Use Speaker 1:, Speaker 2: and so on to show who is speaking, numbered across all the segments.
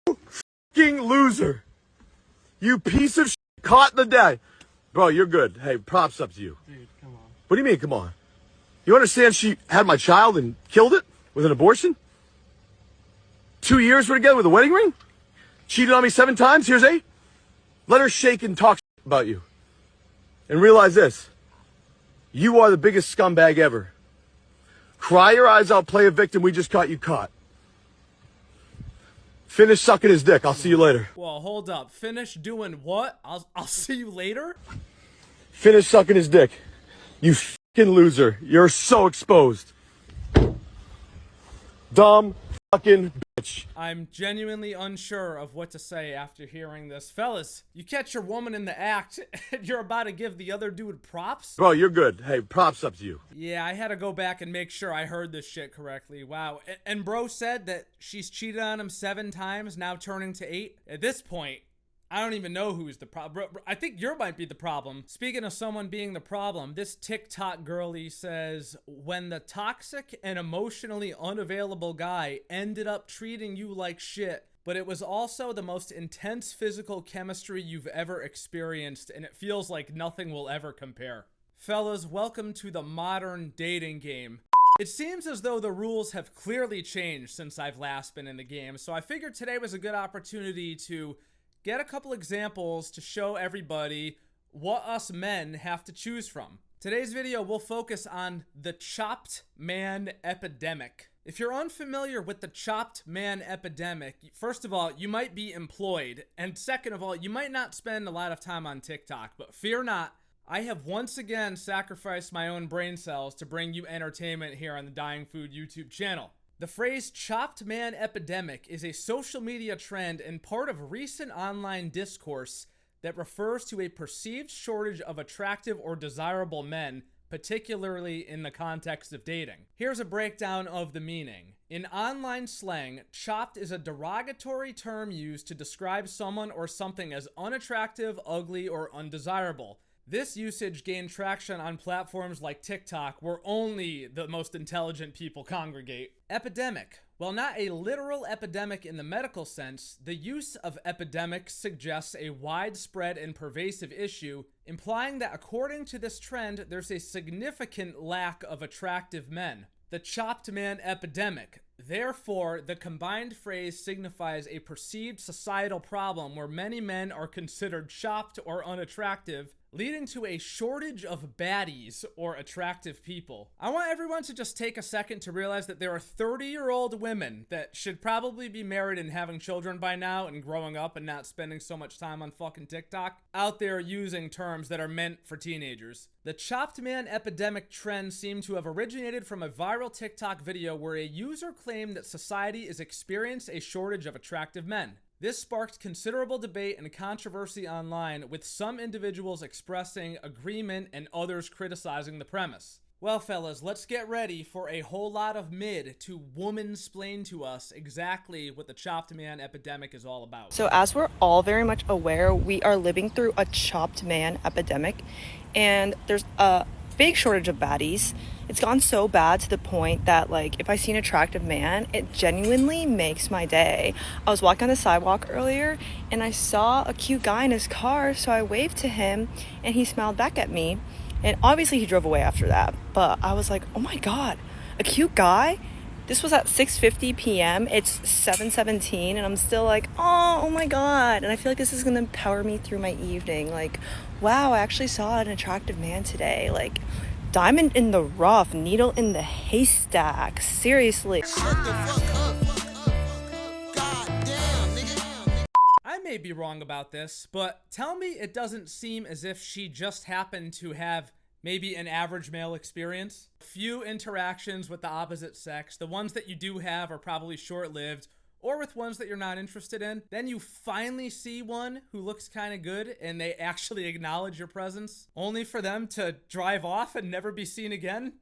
Speaker 1: fucking loser. You piece of shit caught in the day. Bro, you're good. Hey, props up to you.
Speaker 2: Dude, come on.
Speaker 1: What do you mean, come on? You understand she had my child and killed it with an abortion? 2 years we're together with a wedding ring? Cheated on me 7 times, here's 8. Let her shake and talk about you. And realize this. You are the biggest scumbag ever. Cry your eyes out, play a victim, we just caught you caught. Finish sucking his dick, I'll see you later.
Speaker 3: Well, hold up. Finish doing what? I'll see you later?
Speaker 1: Finish sucking his dick. You fucking loser. You're so exposed. Dumb fucking bitch.
Speaker 3: I'm genuinely unsure of what to say after hearing this. Fellas, you catch your woman in the act and you're about to give the other dude props?
Speaker 1: Bro, you're good. Hey, props up to you.
Speaker 3: Yeah, I had to go back and make sure I heard this shit correctly. Wow. And bro said that she's cheated on him 7 times, now turning to 8. At this point, I don't even know who's the problem. I think you might be the problem. Speaking of someone being the problem, this TikTok girlie says, when the toxic and emotionally unavailable guy ended up treating you like shit, but it was also the most intense physical chemistry you've ever experienced, and it feels like nothing will ever compare. Fellas, welcome to the modern dating game. It seems as though the rules have clearly changed since I've last been in the game, so I figured today was a good opportunity to get a couple examples to show everybody what us men have to choose from. Today's video will focus on the chopped man epidemic. If you're unfamiliar with the chopped man epidemic, first of all, you might be employed, and second of all, you might not spend a lot of time on TikTok, but fear not, I have once again sacrificed my own brain cells to bring you entertainment here on the Dying Food YouTube channel. The phrase chopped man epidemic is a social media trend and part of recent online discourse that refers to a perceived shortage of attractive or desirable men, particularly in the context of dating. Here's a breakdown of the meaning. In online slang, chopped is a derogatory term used to describe someone or something as unattractive, ugly, or undesirable. This usage gained traction on platforms like TikTok, where only the most intelligent people congregate. Epidemic. While not a literal epidemic in the medical sense, the use of epidemic suggests a widespread and pervasive issue, implying that according to this trend, there's a significant lack of attractive men. The chopped man epidemic. Therefore, the combined phrase signifies a perceived societal problem where many men are considered chopped or unattractive, leading to a shortage of baddies or attractive people. I want everyone to just take a second to realize that there are 30-year-old women that should probably be married and having children by now and growing up and not spending so much time on fucking TikTok out there using terms that are meant for teenagers. The chopped man epidemic trend seemed to have originated from a viral TikTok video where a user claimed that society is experiencing a shortage of attractive men. This sparked considerable debate and controversy online, with some individuals expressing agreement and others criticizing the premise. Well, fellas, let's get ready for a whole lot of mid to woman-splain to us exactly what the chopped man epidemic is all about.
Speaker 4: So as we're all very much aware, we are living through a chopped man epidemic, and there's a big shortage of baddies. It's gone so bad to the point that, like, if I see an attractive man, it genuinely makes my day. I was walking on the sidewalk earlier and I saw a cute guy in his car, so I waved to him and he smiled back at me, and obviously he drove away after that. But I was like, oh my god, a cute guy? This was at 6:50 p.m. It's 7:17 and I'm still like, oh my god. And I feel like this is gonna power me through my evening. Like, wow, I actually saw an attractive man today. Like, diamond in the rough, needle in the haystack. Seriously.
Speaker 3: I may be wrong about this, but tell me it doesn't seem as if she just happened to have maybe an average male experience. Few interactions with the opposite sex. The ones that you do have are probably short-lived, or with ones that you're not interested in. Then you finally see one who looks kind of good and they actually acknowledge your presence, only for them to drive off and never be seen again.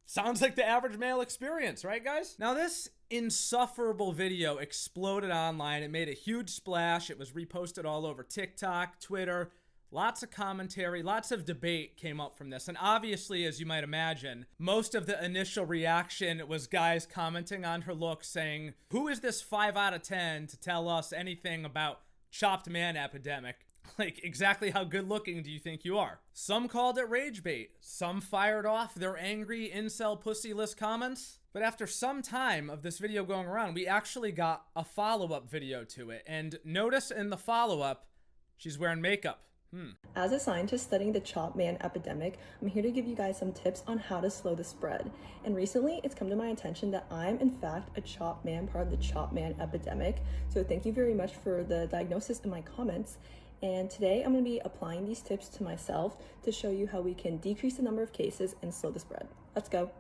Speaker 3: Sounds like the average male experience, right guys? Now this insufferable video exploded online. It made a huge splash. It was reposted all over TikTok, Twitter, Lots of commentary, lots of debate came up from this. And obviously, as you might imagine, most of the initial reaction was guys commenting on her look saying, who is this 5 out of 10 to tell us anything about chopped man epidemic? Like, exactly how good looking do you think you are? Some called it rage bait. Some fired off their angry incel pussyless comments. But after some time of this video going around, we actually got a follow-up video to it. And notice in the follow-up, she's wearing makeup.
Speaker 4: As a scientist studying the chopped man epidemic, I'm here to give you guys some tips on how to slow the spread. And recently, it's come to my attention that I'm in fact a chopped man, part of the chopped man epidemic. So thank you very much for the diagnosis in my comments. And today I'm going to be applying these tips to myself to show you how we can decrease the number of cases and slow the spread. Let's go.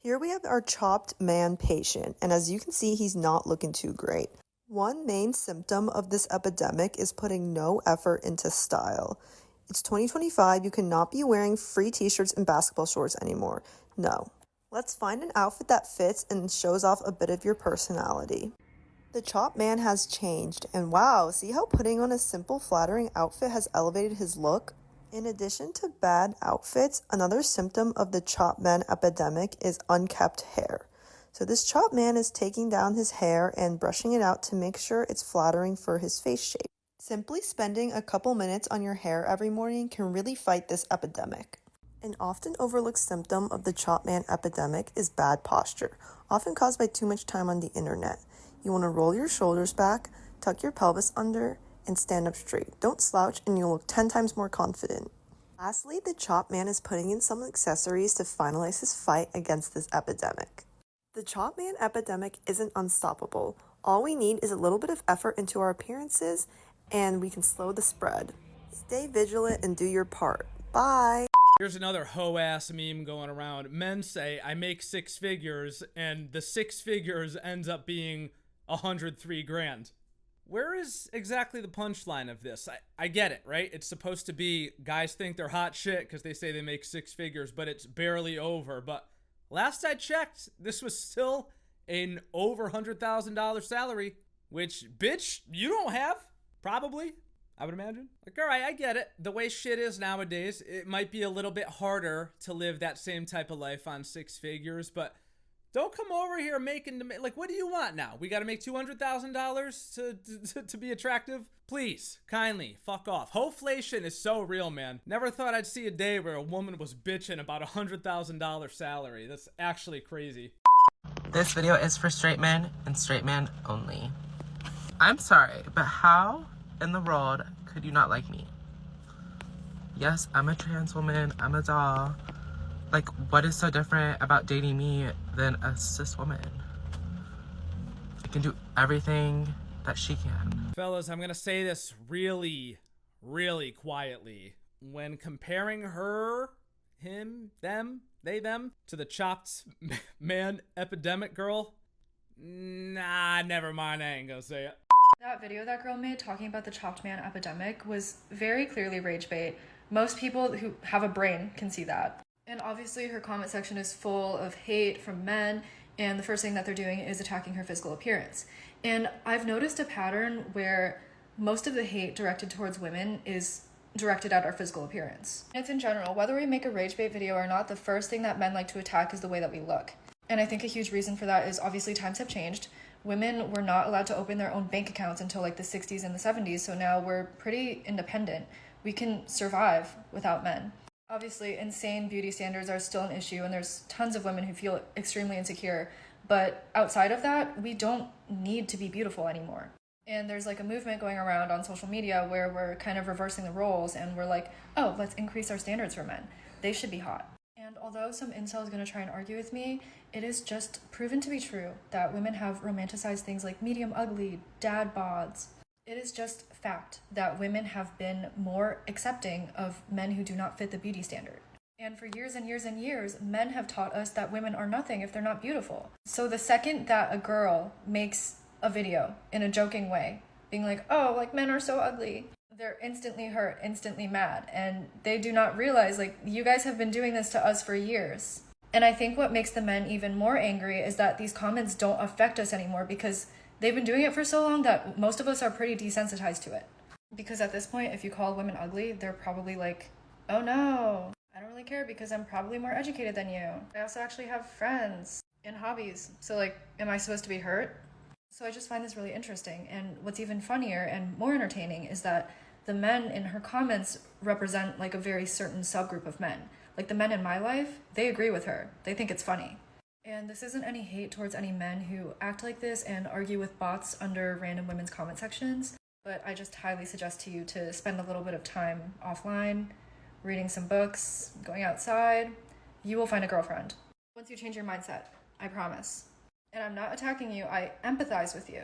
Speaker 4: Here we have our chopped man patient, and as you can see, he's not looking too great. One main symptom of this epidemic is putting no effort into style. It's 2025, you cannot be wearing free t-shirts and basketball shorts anymore. No. Let's find an outfit that fits and shows off a bit of your personality. The chopped man has changed, and wow, see how putting on a simple, flattering outfit has elevated his look? In addition to bad outfits, another symptom of the chopped man epidemic is unkept hair. So this chopped man is taking down his hair and brushing it out to make sure it's flattering for his face shape. Simply spending a couple minutes on your hair every morning can really fight this epidemic. An often overlooked symptom of the chopped man epidemic is bad posture, often caused by too much time on the internet. You want to roll your shoulders back, tuck your pelvis under, and stand up straight. Don't slouch and you'll look 10 times more confident. Lastly, the chopped man is putting in some accessories to finalize his fight against this epidemic. The chopped man epidemic isn't unstoppable. All we need is a little bit of effort into our appearances and we can slow the spread. Stay vigilant and do your part. Bye!
Speaker 3: Here's another hoe-ass meme going around. Men say, I make 6 figures, and the 6 figures ends up being 103 grand. Where is exactly the punchline of this? I get it, right? It's supposed to be guys think they're hot shit because they say they make 6 figures, but it's barely over. But last I checked, this was still an over $100,000 salary, which, bitch, you don't have, probably, I would imagine. Like, all right, I get it. The way shit is nowadays, it might be a little bit harder to live that same type of life on 6 figures, but don't come over here making, like, what do you want now? We got to make $200,000 to be attractive? Please, kindly, fuck off. Hoflation is so real, man. Never thought I'd see a day where a woman was bitching about $100,000 salary. That's actually crazy.
Speaker 2: This video is for straight men and straight men only. I'm sorry, but how in the world could you not like me? Yes, I'm a trans woman, I'm a doll. Like, what is so different about dating me than a cis woman? I can do everything that she can.
Speaker 3: Fellas, I'm gonna say this really, really quietly. When comparing her, him, them, they, them, to the chopped man epidemic girl, nah, never mind, I ain't gonna say it.
Speaker 5: That video that girl made talking about the chopped man epidemic was very clearly rage bait. Most people who have a brain can see that. And obviously her comment section is full of hate from men, and the first thing that they're doing is attacking her physical appearance. And I've noticed a pattern where most of the hate directed towards women is directed at our physical appearance. It's in general, whether we make a rage bait video or not, the first thing that men like to attack is the way that we look. And I think a huge reason for that is obviously times have changed. Women were not allowed to open their own bank accounts until like the 60s and the 70s, so now we're pretty independent. We can survive without men. Obviously, insane beauty standards are still an issue, and there's tons of women who feel extremely insecure. But outside of that, we don't need to be beautiful anymore. And there's like a movement going around on social media where we're kind of reversing the roles, and we're like, oh, let's increase our standards for men. They should be hot. And although some incel is going to try and argue with me, it is just proven to be true that women have romanticized things like medium ugly, dad bods. It is just fact that women have been more accepting of men who do not fit the beauty standard. And for years and years and years, men have taught us that women are nothing if they're not beautiful. So the second that a girl makes a video in a joking way, being like, oh, like men are so ugly, they're instantly hurt, instantly mad. And they do not realize, like, you guys have been doing this to us for years. And I think what makes the men even more angry is that these comments don't affect us anymore because they've been doing it for so long that most of us are pretty desensitized to it. Because at this point, if you call women ugly, they're probably like, oh no, I don't really care because I'm probably more educated than you. I also actually have friends and hobbies. So like, am I supposed to be hurt? So I just find this really interesting. And what's even funnier and more entertaining is that the men in her comments represent like a very certain subgroup of men. Like the men in my life, they agree with her. They think it's funny. And this isn't any hate towards any men who act like this and argue with bots under random women's comment sections. But I just highly suggest to you to spend a little bit of time offline, reading some books, going outside. You will find a girlfriend. Once you change your mindset, I promise. And I'm not attacking you, I empathize with you.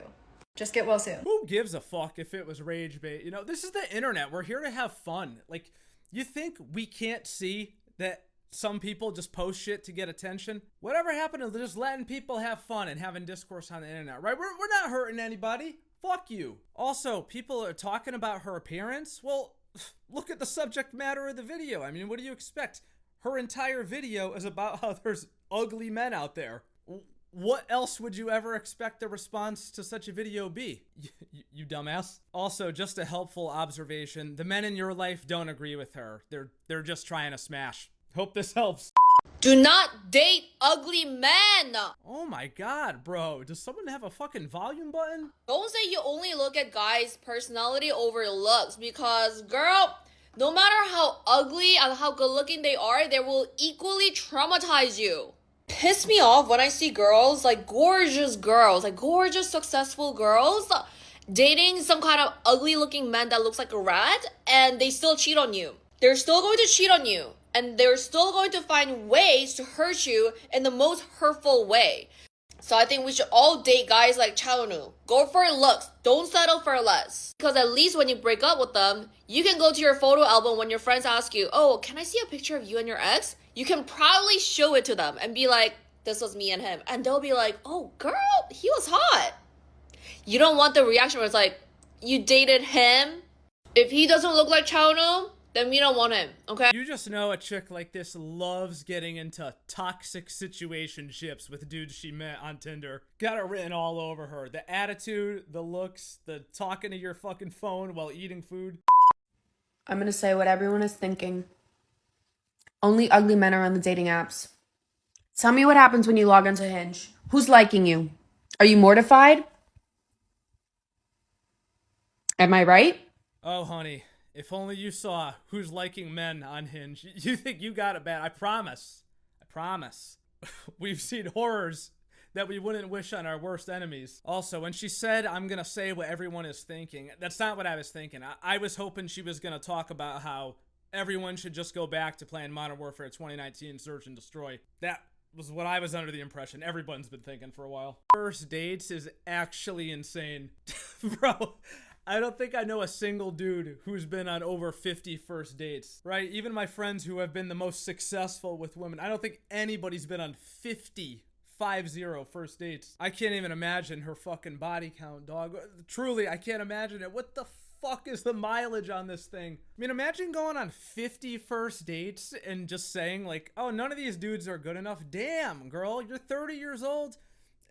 Speaker 5: Just get well soon.
Speaker 3: Who gives a fuck if it was rage bait? You know, this is the internet. We're here to have fun. Like, you think we can't see that some people just post shit to get attention? Whatever happened to just letting people have fun and having discourse on the internet, right? We're not hurting anybody. Fuck you. Also, people are talking about her appearance. Well, look at the subject matter of the video. I mean, what do you expect? Her entire video is about how there's ugly men out there. What else would you ever expect the response to such a video be? You dumbass. Also, just a helpful observation. The men in your life don't agree with her. They're just trying to smash. Hope this helps.
Speaker 6: Do not date ugly men.
Speaker 3: Oh my god, bro. Does someone have a fucking volume button?
Speaker 6: Don't say you only look at guys' personality over looks, because, girl, no matter how ugly and how good looking they are, they will equally traumatize you. Piss me off when I see girls, like gorgeous successful girls, dating some kind of ugly looking man that looks like a rat, and they still cheat on you. They're still going to cheat on you, and they're still going to find ways to hurt you in the most hurtful way. So I think we should all date guys like Chaonu. Go for looks. Don't settle for less. Because at least when you break up with them, you can go to your photo album when your friends ask you, oh, can I see a picture of you and your ex? You can proudly show it to them and be like, this was me and him. And they'll be like, oh, girl, he was hot. You don't want the reaction where it's like, you dated him? If he doesn't look like Chaonu, then we don't want him, okay?
Speaker 3: You just know a chick like this loves getting into toxic situationships with dudes she met on Tinder. Got it written all over her. The attitude, the looks, the talking to your fucking phone while eating food.
Speaker 7: I'm gonna say what everyone is thinking. Only ugly men are on the dating apps. Tell me what happens when you log onto Hinge. Who's liking you? Are you mortified? Am I right?
Speaker 3: Oh, honey. If only you saw who's liking men on Hinge. You think you got it bad. I promise. I promise. We've seen horrors that we wouldn't wish on our worst enemies. Also, when she said, I'm gonna say what everyone is thinking, that's not what I was thinking. I was hoping she was gonna talk about how everyone should just go back to playing Modern Warfare 2019 Search and Destroy. That was what I was under the impression everyone's been thinking for a while. First dates is actually insane. Bro, I don't think I know a single dude who's been on over 50 first dates, right? Even my friends who have been the most successful with women, I don't think anybody's been on 50 first dates. I can't even imagine her fucking body count, dog. Truly, I can't imagine it. What the fuck is the mileage on this thing? I mean, imagine going on 50 first dates and just saying like, oh, none of these dudes are good enough. Damn, girl, you're 30 years old.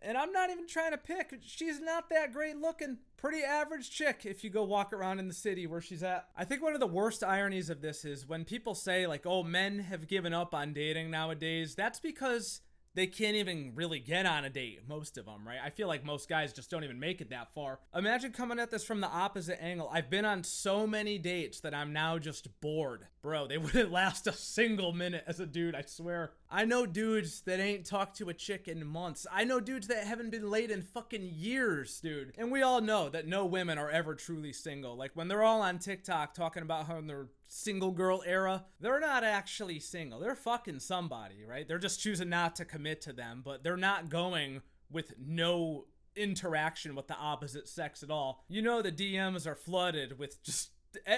Speaker 3: And I'm not even trying to pick. She's not that great looking. Pretty average chick if you go walk around in the city where she's at. I think one of the worst ironies of this is when people say like, oh, men have given up on dating nowadays. That's because they can't even really get on a date, most of them, right? I feel like most guys just don't even make it that far. Imagine coming at this from the opposite angle. I've been on so many dates that I'm now just bored. Bro, they wouldn't last a single minute as a dude, I swear. I know dudes that ain't talked to a chick in months. I know dudes that haven't been laid in fucking years, dude. And we all know that no women are ever truly single. Like when they're all on TikTok talking about how in their single girl era, they're not actually single. They're fucking somebody, right? They're just choosing not to commit to them, but they're not going with no interaction with the opposite sex at all. You know the DMs are flooded with just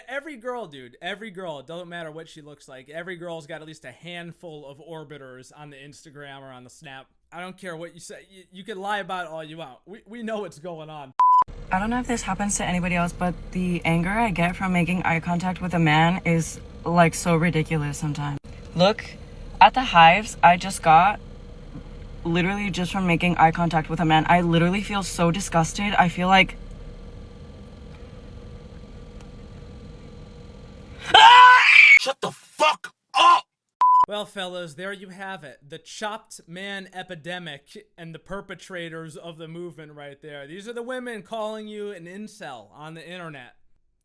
Speaker 3: every girl, dude. Every girl, it doesn't matter what she looks like. Every girl's got at least a handful of orbiters on the Instagram or on the Snap. I don't care what you say. You can lie about it all you want. We know what's going on.
Speaker 8: I don't know if this happens to anybody else, but the anger I get from making eye contact with a man is like so ridiculous sometimes. Look at the hives I just got literally just from making eye contact with a man. I literally feel so disgusted. I feel like,
Speaker 3: Well, fellas, there you have it. The chopped man epidemic and the perpetrators of the movement right there. These are the women calling you an incel on the internet.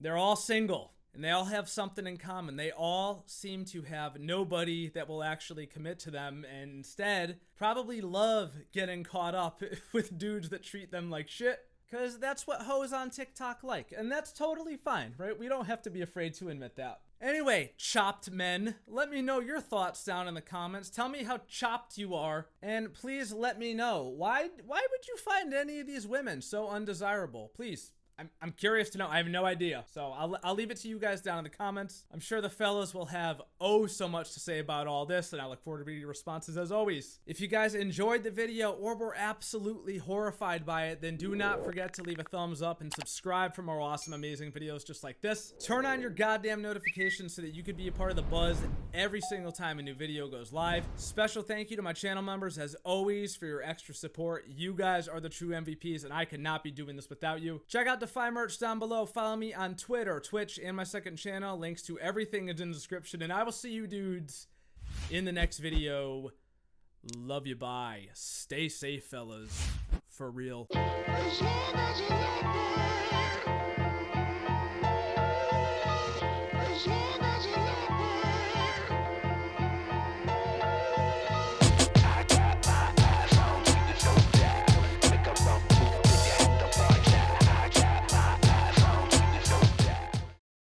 Speaker 3: They're all single, and they all have something in common. They all seem to have nobody that will actually commit to them, and instead probably love getting caught up with dudes that treat them like shit. Because that's what hoes on TikTok like. And that's totally fine, right? We don't have to be afraid to admit that. Anyway, chopped men, let me know your thoughts down in the comments. Tell me how chopped you are. And please let me know, why would you find any of these women so undesirable? Please. I'm curious to know. I have no idea. So I'll leave it to you guys down in the comments. I'm sure the fellas will have oh so much to say about all this, and I look forward to reading your responses as always. If you guys enjoyed the video or were absolutely horrified by it, then do not forget to leave a thumbs up and subscribe for more awesome, amazing videos just like this. Turn on your goddamn notifications so that you could be a part of the buzz every single time a new video goes live. Special thank you to my channel members as always for your extra support. You guys are the true MVPs, and I could not be doing this without you. Check out the merch down below. Follow me on Twitter, Twitch, and my second channel. Links to everything is in the description, and I will see you dudes in the next video. Love you, bye. Stay safe, fellas. For real.